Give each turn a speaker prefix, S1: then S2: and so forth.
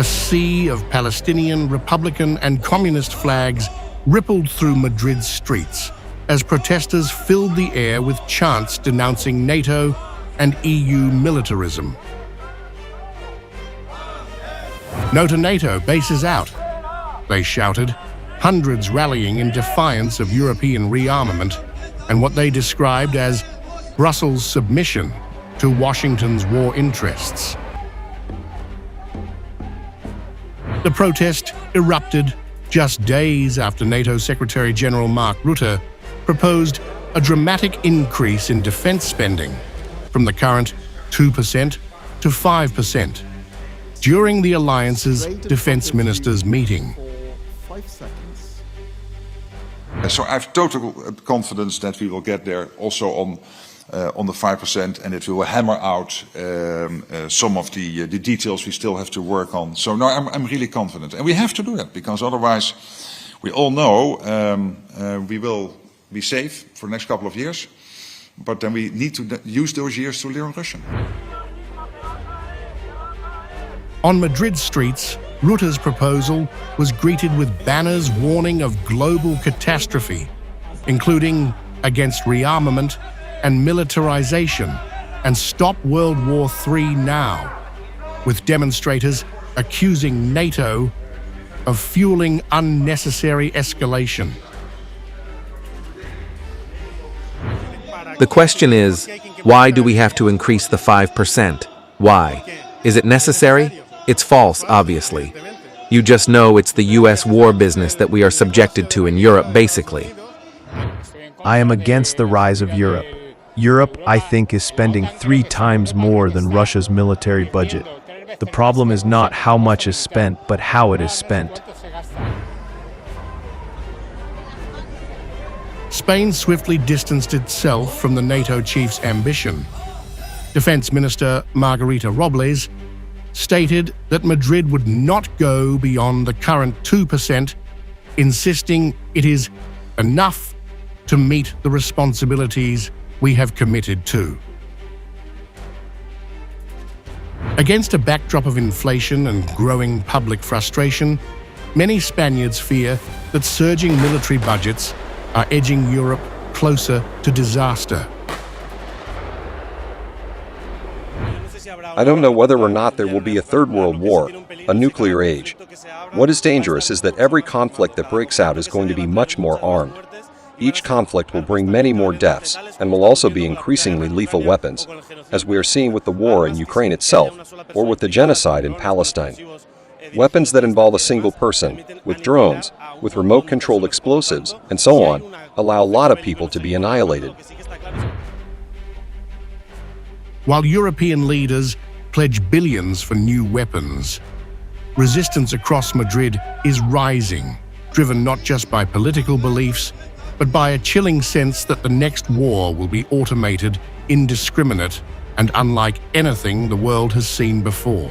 S1: a sea of Palestinian, Republican, and Communist flags rippled through Madrid's streets as protesters filled the air with chants denouncing NATO and EU militarism. "No to NATO, bases out," they shouted, hundreds rallying in defiance of European rearmament and what they described as Brussels' submission to Washington's war interests. The protest erupted just days after NATO Secretary-General Mark Rutte proposed a dramatic increase in defense spending from the current 2% to 5% during the alliance's defense ministers' meeting.
S2: So I have total confidence that we will get there also on the 5%, and it will hammer out some of the details we still have to work on. So no, I'm really confident, and we have to do that because otherwise, we all know we will be safe for the next couple of years, but then we need to use those years to learn Russian.
S1: On Madrid streets, Rutte's proposal was greeted with banners warning of global catastrophe, including against rearmament and militarisation, and Stop World War III Now, with demonstrators accusing NATO of fueling unnecessary escalation.
S3: The question is, why do we have to increase the 5%? Why? Is it necessary? It's false, obviously. You just know it's the US war business that we are subjected to in Europe, basically.
S4: I am against the rise of Europe. Europe, I think, is spending 3 times more than Russia's military budget. The problem is not how much is spent, but how it is spent.
S1: Spain swiftly distanced itself from the NATO chief's ambition. Defense Minister Margarita Robles stated that Madrid would not go beyond the current 2%, insisting it is enough to meet the responsibilities we have committed to. Against a backdrop of inflation and growing public frustration, many Spaniards fear that surging military budgets are edging Europe closer to disaster.
S5: I don't know whether or not there will be a third world war, a nuclear age. What is dangerous is that every conflict that breaks out is going to be much more armed. Each conflict will bring many more deaths and will also be increasingly lethal weapons, as we are seeing with the war in Ukraine itself or with the genocide in Palestine. Weapons that involve a single person, with drones, with remote-controlled explosives, and so on, allow a lot of people to be annihilated.
S1: While European leaders pledge billions for new weapons, resistance across Madrid is rising, driven not just by political beliefs, but by a chilling sense that the next war will be automated, indiscriminate, and unlike anything the world has seen before.